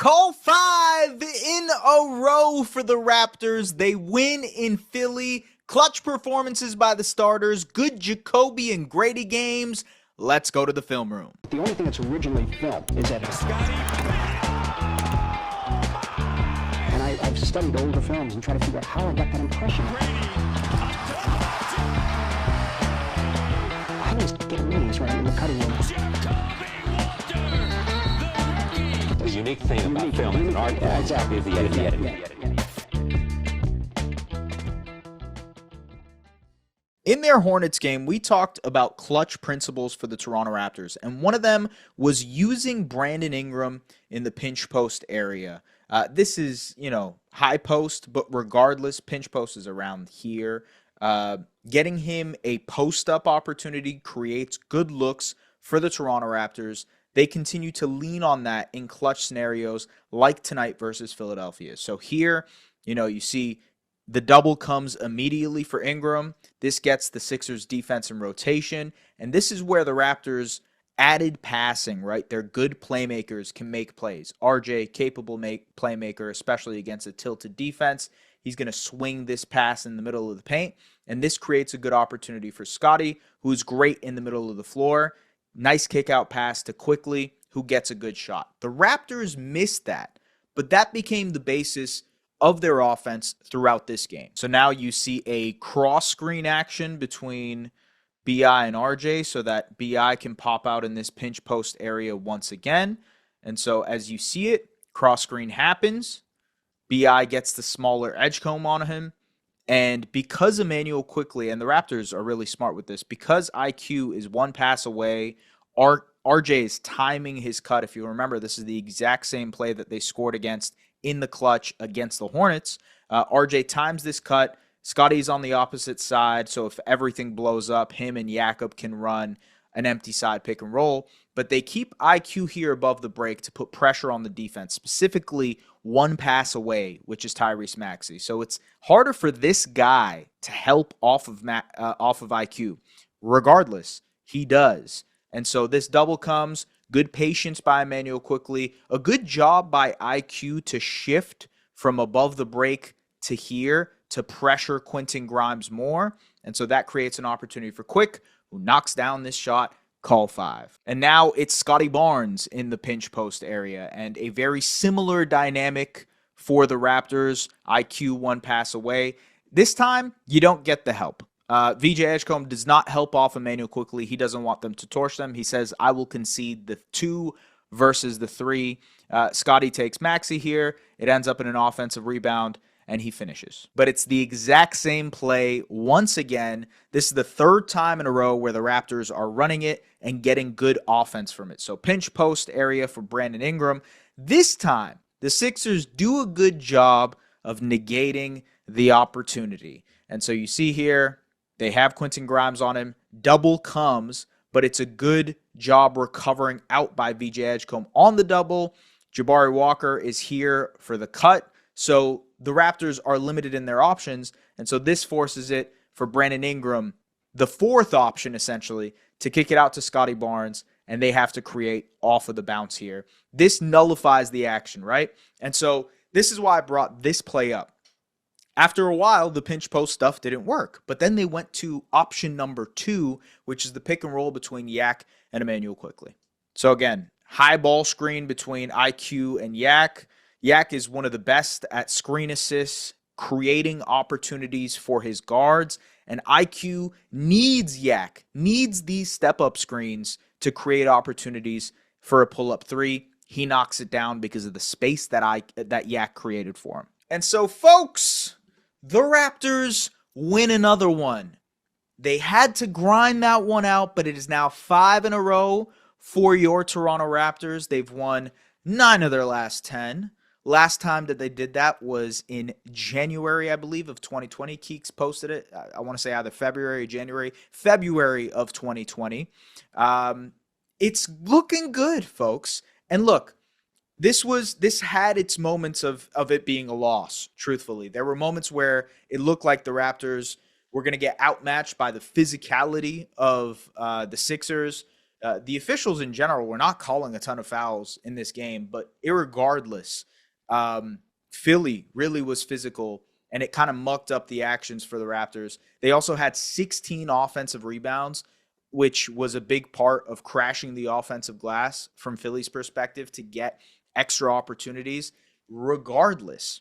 Call 5 in a row for the Raptors. They win in Philly. Clutch performances by the starters. Good Ja'Kobe and Gradey games. Let's go to the film room. The only thing that's originally filmed is that Scottie. And I've studied older films and tried to figure out how I got that impression. I was getting meetings right in the cutting room. The unique thing about film is an art form exactly. is the editing. In their Hornets game, we talked about clutch principles for the Toronto Raptors, and one of them was using Brandon Ingram in the pinch post area. This is, high post, but regardless, pinch post is around here. Getting him a post-up opportunity creates good looks for the Toronto Raptors. They continue to lean on that in clutch scenarios like tonight versus Philadelphia. So here, you see the double comes immediately for Ingram. This gets the Sixers defense in rotation. And this is where the Raptors added passing, right? Their good playmakers can make plays. RJ, capable playmaker, especially against a tilted defense. He's going to swing this pass in the middle of the paint. And this creates a good opportunity for Scottie, who's great in the middle of the floor. Nice kick out pass to Quickley, who gets a good shot. The Raptors missed that, but that became the basis of their offense throughout this game. So now you see a cross screen action between BI and RJ so that BI can pop out in this pinch post area once again. And so as you see it, cross screen happens. BI gets the smaller edge comb on him. And because Immanuel Quickley, and the Raptors are really smart with this, because IQ is one pass away, RJ is timing his cut. If you remember, this is the exact same play that they scored against in the clutch against the Hornets. RJ times this cut. Scottie's on the opposite side, so if everything blows up, him and Jakob can run an empty side pick and roll. But they keep IQ here above the break to put pressure on the defense, specifically one pass away, which is Tyrese Maxey. So it's harder for this guy to help off of IQ. Regardless, he does. And so this double comes. Good patience by Immanuel Quickley. A good job by IQ to shift from above the break to here to pressure Quentin Grimes more. And so that creates an opportunity for Quick, who knocks down this shot. Call 5. And now it's Scottie Barnes in the pinch post area, and a very similar dynamic for the Raptors. IQ one pass away. This time, you don't get the help. VJ Edgecombe does not help off Immanuel Quickley. He doesn't want them to torch them. He says, I will concede the 2 versus the 3. Scottie takes Maxey here. It ends up in an offensive rebound, and he finishes. But it's the exact same play once again. This is the third time in a row where the Raptors are running it and getting good offense from it. So pinch post area for Brandon Ingram. This time, the Sixers do a good job of negating the opportunity. And so you see here, they have Quentin Grimes on him. Double comes, but it's a good job recovering out by VJ Edgecombe on the double. Jabari Walker is here for the cut. So the Raptors are limited in their options, and so this forces it for Brandon Ingram, the fourth option essentially, to kick it out to Scottie Barnes, and they have to create off of the bounce here. This nullifies the action, right? And so this is why I brought this play up. After a while, the pinch post stuff didn't work, but then they went to option number 2, which is the pick and roll between Yak and Immanuel Quickley. So again, high ball screen between IQ and Yak. Yak is one of the best at screen assists, creating opportunities for his guards, and IQ needs these step-up screens to create opportunities for a pull-up 3. He knocks it down because of the space that Yak created for him. And so, folks, the Raptors win another one. They had to grind that one out, but it is now 5 in a row for your Toronto Raptors. They've won 9 of their last 10. Last time that they did that was in January, I believe, of 2020. Keeks posted it. I want to say either February or January. February of 2020. It's looking good, folks. And look, this had its moments of it being a loss, truthfully. There were moments where it looked like the Raptors were going to get outmatched by the physicality of the Sixers. The officials in general were not calling a ton of fouls in this game, but irregardless, Philly really was physical, and it kind of mucked up the actions for the Raptors. They also had 16 offensive rebounds, which was a big part of crashing the offensive glass from Philly's perspective to get extra opportunities. Regardless,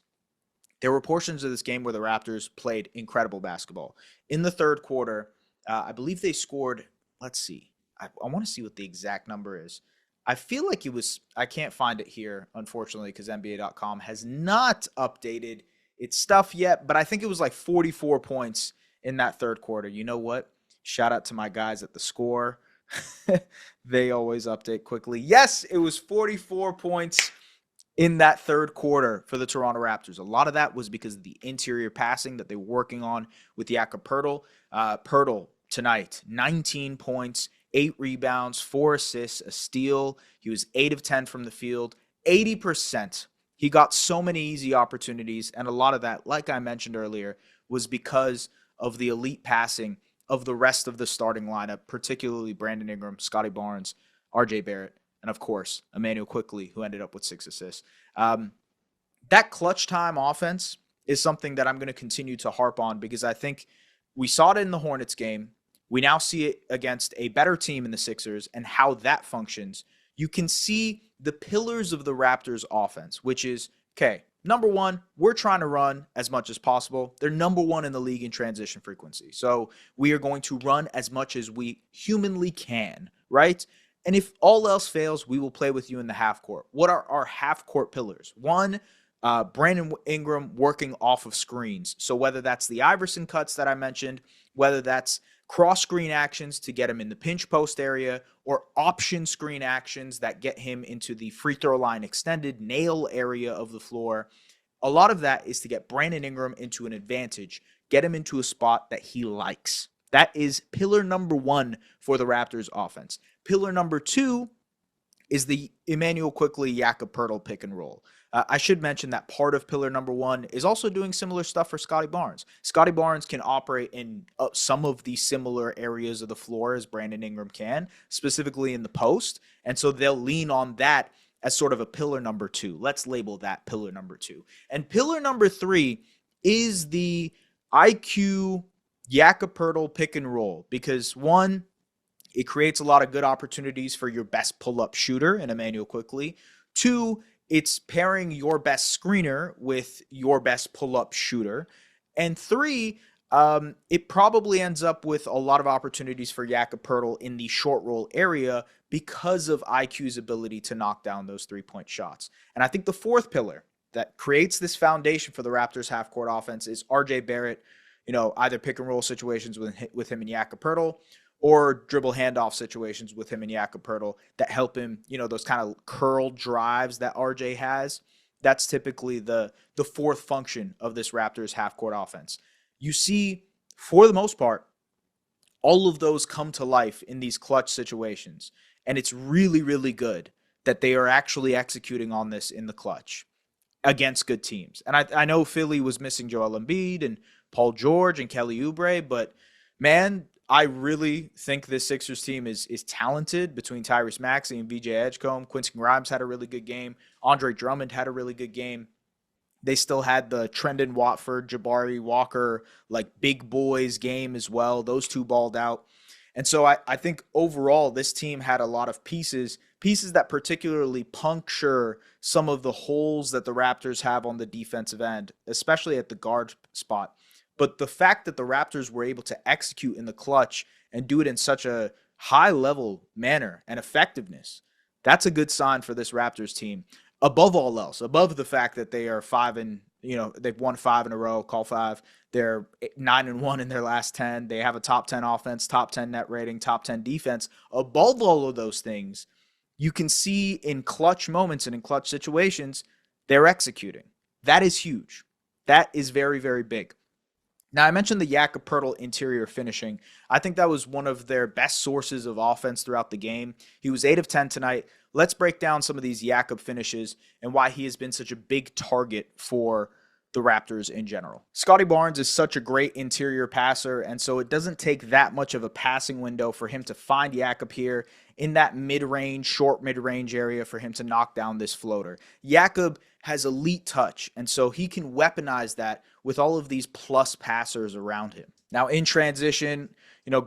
there were portions of this game where the Raptors played incredible basketball. In the third quarter, I believe they scored, let's see, I want to see what the exact number is. I feel like it was, I can't find it here, unfortunately, because NBA.com has not updated its stuff yet, but I think it was like 44 points in that third quarter. You know what? Shout out to my guys at the Score. They always update quickly. Yes, it was 44 points in that third quarter for the Toronto Raptors. A lot of that was because of the interior passing that they were working on with Jakob Poeltl. Poeltl tonight, 19 points, 8 rebounds, 4 assists, a steal. He was 8 of 10 from the field, 80%. He got so many easy opportunities, and a lot of that, like I mentioned earlier, was because of the elite passing of the rest of the starting lineup, particularly Brandon Ingram, Scottie Barnes, RJ Barrett, and of course, Immanuel Quickley, who ended up with 6 assists. That clutch time offense is something that I'm going to continue to harp on because I think we saw it in the Hornets game. We now see it against a better team in the Sixers and how that functions. You can see the pillars of the Raptors offense, which is, okay, number one, we're trying to run as much as possible. They're number one in the league in transition frequency. So we are going to run as much as we humanly can, right? And if all else fails, we will play with you in the half court. What are our half court pillars? One, Brandon Ingram working off of screens. So whether that's the Iverson cuts that I mentioned, whether that's cross screen actions to get him in the pinch post area, or option screen actions that get him into the free throw line extended nail area of the floor. A lot of that is to get Brandon Ingram into an advantage, get him into a spot that he likes. That is pillar number one for the Raptors offense. Pillar number two is the Immanuel Quickley, Jakob Poeltl pick and roll. I should mention that part of pillar number one is also doing similar stuff for Scottie Barnes. Scottie Barnes can operate in some of the similar areas of the floor as Brandon Ingram can, specifically in the post. And so they'll lean on that as sort of a pillar number two. Let's label that pillar number two. And pillar number three is the IQ Jakob Poeltl pick and roll, because one, it creates a lot of good opportunities for your best pull-up shooter in Immanuel Quickley. Two, it's pairing your best screener with your best pull-up shooter. And three, it probably ends up with a lot of opportunities for Jakob Poeltl in the short roll area because of IQ's ability to knock down those three-point shots. And I think the fourth pillar that creates this foundation for the Raptors half-court offense is RJ Barrett, either pick and roll situations with him and Jakob Poeltl, or dribble handoff situations with him and Jakob Poeltl that help him, those kind of curl drives that RJ has. That's typically the fourth function of this Raptors half-court offense. You see, for the most part, all of those come to life in these clutch situations. And it's really, really good that they are actually executing on this in the clutch against good teams. And I know Philly was missing Joel Embiid and Paul George and Kelly Oubre, but man, I really think this Sixers team is talented between Tyrese Maxey and VJ Edgecombe. Quincy Grimes had a really good game. Andre Drummond had a really good game. They still had the Trendon Watford, Jabari Walker, big boys game as well. Those two balled out. And so I think overall this team had a lot of pieces that particularly puncture some of the holes that the Raptors have on the defensive end, especially at the guard spot. But the fact that the Raptors were able to execute in the clutch and do it in such a high-level manner and effectiveness, that's a good sign for this Raptors team. Above all else, above the fact that they are they've won 5 in a row, call 5. They're 9-1 in their last 10. They have a top 10 offense, top 10 net rating, top 10 defense. Above all of those things, you can see in clutch moments and in clutch situations, they're executing. That is huge. That is very, very big. Now, I mentioned the Jakob Poeltl interior finishing. I think that was one of their best sources of offense throughout the game. He was 8 of 10 tonight. Let's break down some of these Jakob finishes and why he has been such a big target for the Raptors in general. Scottie Barnes is such a great interior passer, and so it doesn't take that much of a passing window for him to find Jakob here in that mid-range, short mid-range area for him to knock down this floater. Jakob has elite touch, and so he can weaponize that with all of these plus passers around him. Now in transition,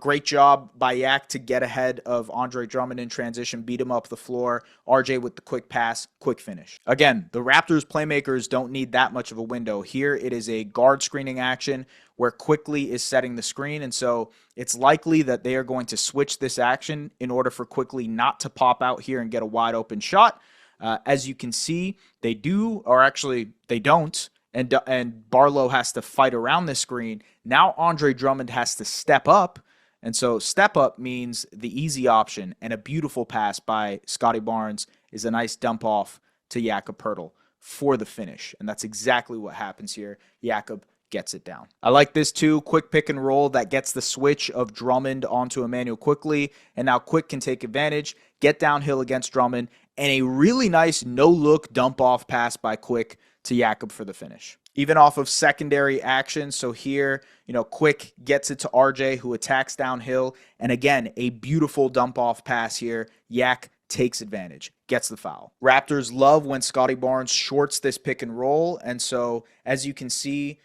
great job by Yak to get ahead of Andre Drummond in transition, beat him up the floor. RJ with the quick pass, quick finish. Again, the Raptors playmakers don't need that much of a window. Here it is a guard screening action where Quickley is setting the screen, and so it's likely that they are going to switch this action in order for Quickley not to pop out here and get a wide open shot. As you can see, they do, or actually they don't. And Barlow has to fight around this screen. Now Andre Drummond has to step up. And so step up means the easy option, and a beautiful pass by Scottie Barnes is a nice dump off to Jakob Poeltl for the finish. And that's exactly what happens here. Jakob gets it down. I like this too. Quick pick and roll that gets the switch of Drummond onto Immanuel Quickley. And now Quick can take advantage, get downhill against Drummond, and a really nice no-look dump-off pass by Quick to Jakob for the finish. Even off of secondary action, so here, Quick gets it to RJ, who attacks downhill, and again, a beautiful dump-off pass here. Yak takes advantage, gets the foul. Raptors love when Scottie Barnes shorts this pick and roll, and so, as you can see,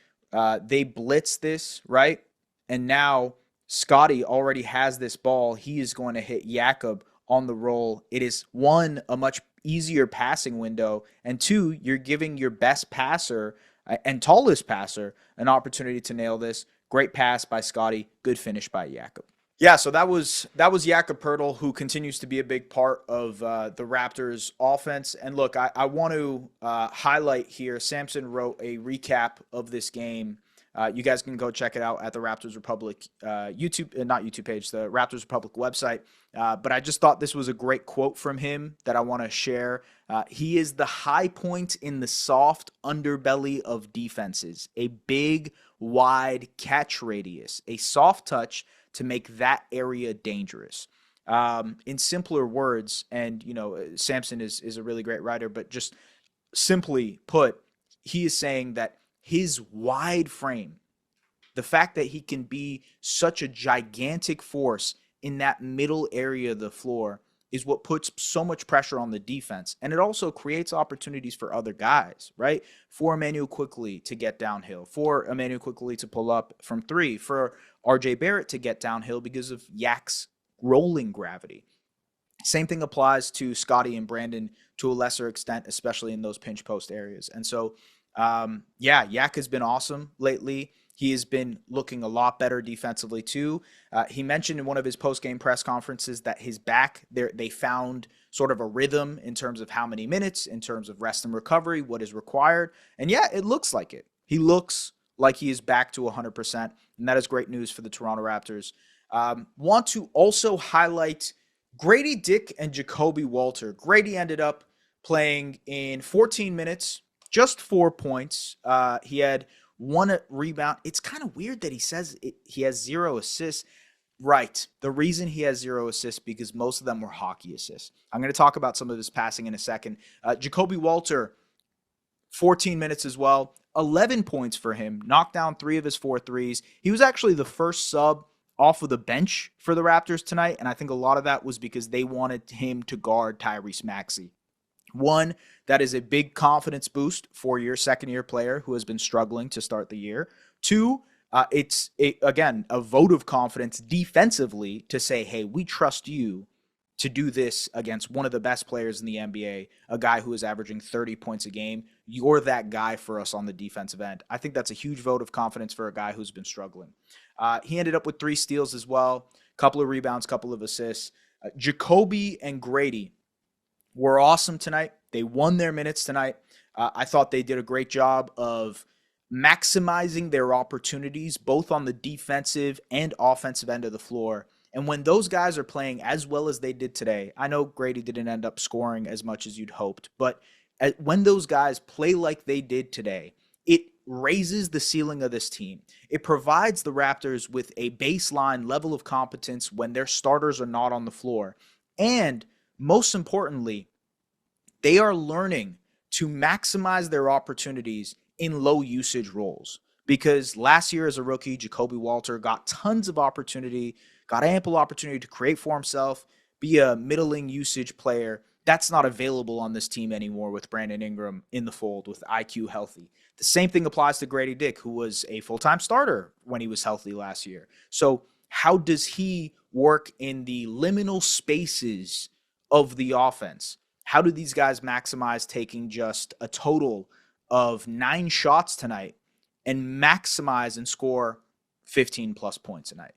they blitz this, right? And now Scottie already has this ball. He is going to hit Jakob on the roll. It is, one, a much easier passing window, and two, you're giving your best passer and tallest passer an opportunity to nail this. Great pass by Scottie, good finish by Jakob. Yeah, so that was Jakob Poeltl, who continues to be a big part of the Raptors offense. And look, I want to highlight here, Samson wrote a recap of this game. You guys can go check it out at the Raptors Republic not YouTube page, the Raptors Republic website. But I just thought this was a great quote from him that I want to share. He is the high point in the soft underbelly of defenses, a big, wide catch radius, a soft touch to make that area dangerous. In simpler words, and Samson is a really great writer, but just simply put, he is saying that his wide frame, the fact that he can be such a gigantic force in that middle area of the floor, is what puts so much pressure on the defense. And it also creates opportunities for other guys, right? For Immanuel Quickley to get downhill, for Immanuel Quickley to pull up from three, for RJ Barrett to get downhill because of Yak's rolling gravity. Same thing applies to Scottie and Brandon to a lesser extent, especially in those pinch post areas. And so, Yak has been awesome lately. He has been looking a lot better defensively too. He mentioned in one of his post-game press conferences that his back, they found sort of a rhythm in terms of how many minutes, in terms of rest and recovery, what is required. And yeah, it looks like it. He looks like he is back to 100%, and that is great news for the Toronto Raptors. Want to also highlight Gradey and Jakob Poeltl. Gradey ended up playing in 14 minutes, just 4 points. He had one rebound. It's kind of weird that he says he has 0 assists. Right. The reason he has 0 assists because most of them were hockey assists. I'm going to talk about some of his passing in a second. Jakob Poeltl, 14 minutes as well. 11 points for him. Knocked down 3 of his 4 threes. He was actually the first sub off of the bench for the Raptors tonight, and I think a lot of that was because they wanted him to guard Tyrese Maxey. One, that is a big confidence boost for your second-year player who has been struggling to start the year. Two, it's, again, a vote of confidence defensively to say, hey, we trust you to do this against one of the best players in the NBA, a guy who is averaging 30 points a game. You're that guy for us on the defensive end. I think that's a huge vote of confidence for a guy who's been struggling. He ended up with 3 steals as well, couple of rebounds, couple of assists. Jakobe and Gradey were awesome tonight. They won their minutes tonight. I thought they did a great job of maximizing their opportunities, both on the defensive and offensive end of the floor. And when those guys are playing as well as they did today, I know Gradey didn't end up scoring as much as you'd hoped, but when those guys play like they did today, it raises the ceiling of this team. It provides the Raptors with a baseline level of competence when their starters are not on the floor. And most importantly, they are learning to maximize their opportunities in low usage roles. Because last year as a rookie, Jakob Poeltl got tons of opportunity, got ample opportunity to create for himself, be a middling usage player. That's not available on this team anymore with Brandon Ingram in the fold with IQ healthy. The same thing applies to Gradey Dick, who was a full-time starter when he was healthy last year. So how does he work in the liminal spaces of the offense? How do these guys maximize taking just a total of 9 shots tonight and maximize and score 15 plus points a night?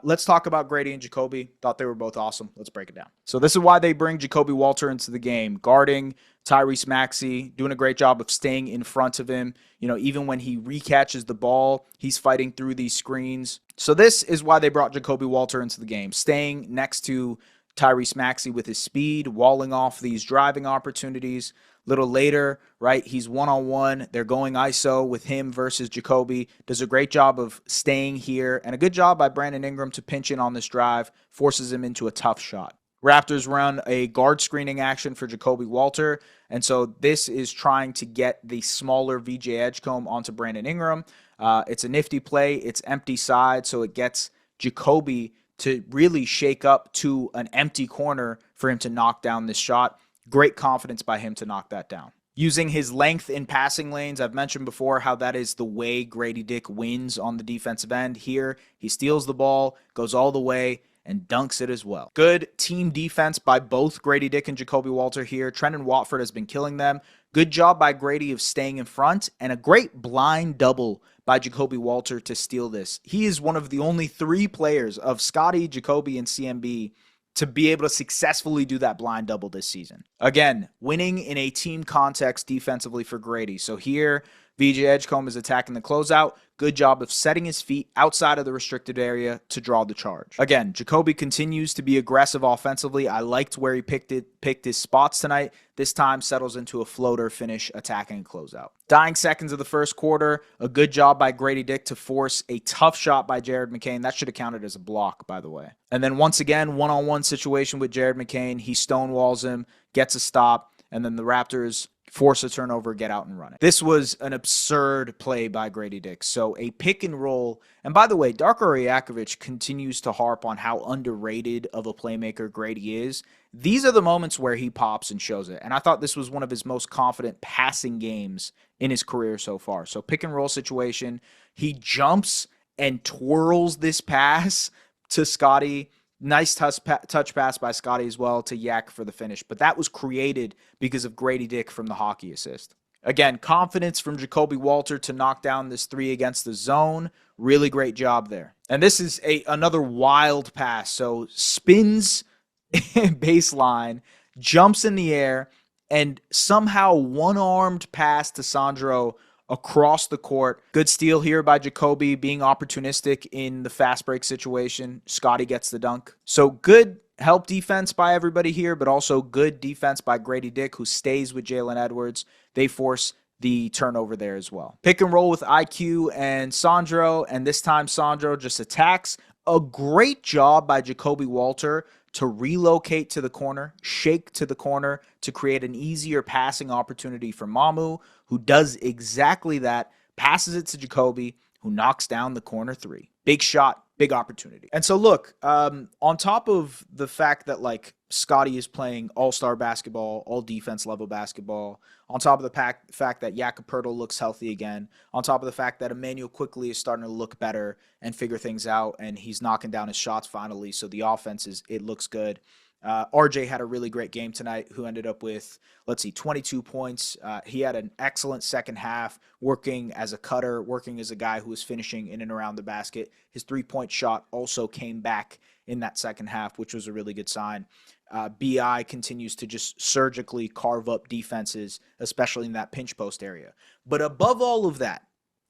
Let's talk about Gradey and Ja'Kobe. Thought they were both awesome. Let's break it down. So this is why they bring Jakob Poeltl into the game, guarding Tyrese Maxey, doing a great job of staying in front of him. You know, even when he recatches the ball, he's fighting through these screens. So this is why they brought Jakob Poeltl into the game, staying next to Tyrese Maxey with his speed, walling off these driving opportunities. Little later, right, he's one-on-one. They're going ISO with him versus Ja'Kobe. Does a great job of staying here, and a good job by Brandon Ingram to pinch in on this drive, forces him into a tough shot. Raptors run a guard screening action for Jakob Poeltl, and so this is trying to get the smaller VJ Edgecombe onto Brandon Ingram. It's a nifty play. It's empty side, so it gets Ja'Kobe to really shake up to an empty corner for him to knock down this shot. Great confidence by him to knock that down. Using his length in passing lanes, I've mentioned before how that is the way Gradey Dick wins on the defensive end. Here, he steals the ball, goes all the way, and dunks it as well. Good team defense by both Gradey Dick and Jakob Poeltl here. Trendon Watford has been killing them. Good job by Gradey of staying in front, and a great blind double by Jakob Poeltl to steal this. He is one of the only 3 players of Scottie, Jakobe, and CMB to be able to successfully do that blind double this season. Again, winning in a team context defensively for Gradey. So here, VJ Edgecombe is attacking the closeout. Good job of setting his feet outside of the restricted area to draw the charge. Again, Ja'Kobe continues to be aggressive offensively. I liked where he picked his spots tonight. This time settles into a floater finish, attacking and closeout. Dying seconds of the first quarter, a good job by Gradey Dick to force a tough shot by Jared McCain. That should have counted as a block, by the way. And then once again, one-on-one situation with Jared McCain. He stonewalls him, gets a stop, and then the Raptors force a turnover, get out and run it. This was an absurd play by Gradey Dick. So a pick and roll. And by the way, Darko Rajakovic continues to harp on how underrated of a playmaker Gradey is. These are the moments where he pops and shows it. And I thought this was one of his most confident passing games in his career so far. So pick and roll situation. He jumps and twirls this pass to Scottie. Nice touch pass by Scottie as well to Yak for the finish. But that was created because of Gradey Dick from the hockey assist. Again, confidence from Jakob Poeltl to knock down this 3 against the zone. Really great job there. And this is another wild pass. So spins baseline, jumps in the air, and somehow one-armed pass to Sandro across the court. Good steal here by Ja'Kobe, being opportunistic in the fast break situation. Scottie gets the dunk. So good help defense by everybody here, but also good defense by Gradey Dick, who stays with Jalen Edwards. They force the turnover there as well. Pick and roll with IQ and Sandro, and this time Sandro just attacks. A great job by Jakob Poeltl to relocate to the corner, shake to the corner to create an easier passing opportunity for Mamu, who does exactly that, passes it to Ja'Kobe, who knocks down the corner 3. Big shot, big opportunity. And so look, on top of the fact that like Scottie is playing all-star basketball, all defense level basketball, on top of the fact that Jakob Poeltl looks healthy again, on top of the fact that Immanuel Quickley is starting to look better and figure things out, and he's knocking down his shots finally, so the offense it looks good. RJ had a really great game tonight, who ended up with, 22 points. He had an excellent second half, working as a cutter, working as a guy who was finishing in and around the basket. His three-point shot also came back in that second half, which was a really good sign. BI continues to just surgically carve up defenses, especially in that pinch post area. But above all of that,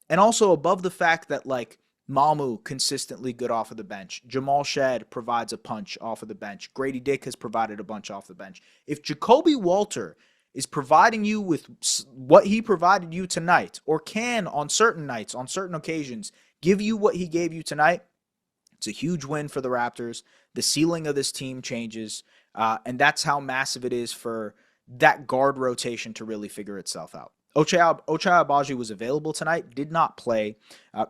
and also above the fact that like Mamu consistently good off of the bench, Jamal Shed provides a punch off of the bench, Gradey Dick has provided a bunch off the bench. If Jakob Poeltl is providing you with what he provided you tonight, or can on certain nights, on certain occasions, give you what he gave you tonight, it's a huge win for the Raptors. The ceiling of this team changes, and that's how massive it is for that guard rotation to really figure itself out. Ochai Agbaji was available tonight, did not play.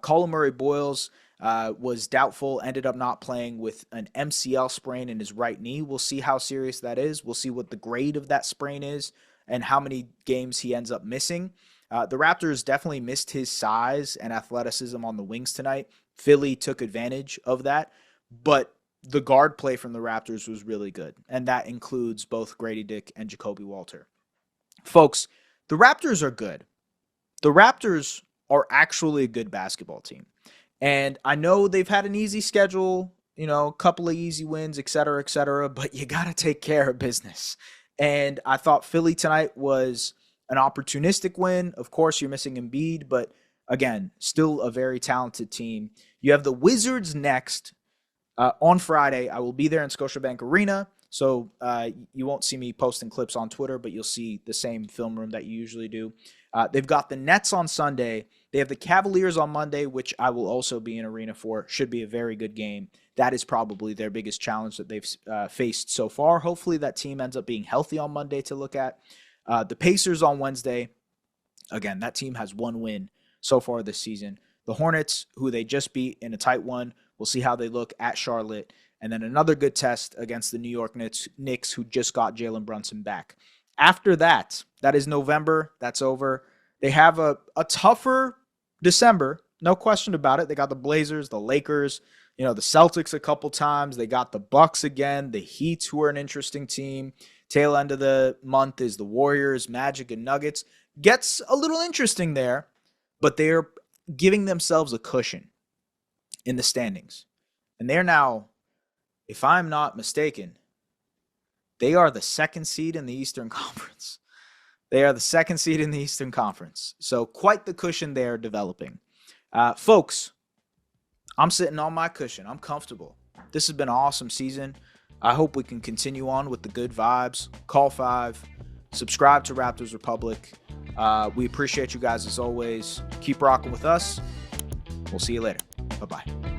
Colin Murray-Boyles was doubtful, ended up not playing with an MCL sprain in his right knee. We'll see how serious that is. We'll see what the grade of that sprain is and how many games he ends up missing. The Raptors definitely missed his size and athleticism on the wings tonight. Philly took advantage of that, but the guard play from the Raptors was really good, and that includes both Gradey Dick and Jakob Poeltl. Folks, the Raptors are good. The Raptors are actually a good basketball team. And I know they've had an easy schedule, a couple of easy wins, et cetera, but you got to take care of business. And I thought Philly tonight was an opportunistic win. Of course, you're missing Embiid, but again, still a very talented team. You have the Wizards next. On Friday, I will be there in Scotiabank Arena, so you won't see me posting clips on Twitter, but you'll see the same film room that you usually do. They've got the Nets on Sunday. They have the Cavaliers on Monday, which I will also be in arena for. Should be a very good game. That is probably their biggest challenge that they've faced so far. Hopefully that team ends up being healthy on Monday to look at. The Pacers on Wednesday. Again, that team has one win so far this season. The Hornets, who they just beat in a tight one, we'll see how they look at Charlotte. And then another good test against the New York Knicks, who just got Jalen Brunson back. After that, that is November. That's over. They have a tougher December, no question about it. They got the Blazers, the Lakers, the Celtics a couple times. They got the Bucks again, the Heat, who are an interesting team. Tail end of the month is the Warriors, Magic, and Nuggets. Gets a little interesting there, but they're giving themselves a cushion in the standings. And they're now, if I'm not mistaken, they are the second seed in the Eastern Conference. They are the second seed in the Eastern Conference. So quite the cushion they're developing. Folks, I'm sitting on my cushion. I'm comfortable. This has been an awesome season. I hope we can continue on with the good vibes. Call 5. Subscribe to Raptors Republic. We appreciate you guys as always. Keep rocking with us. We'll see you later. Bye-bye.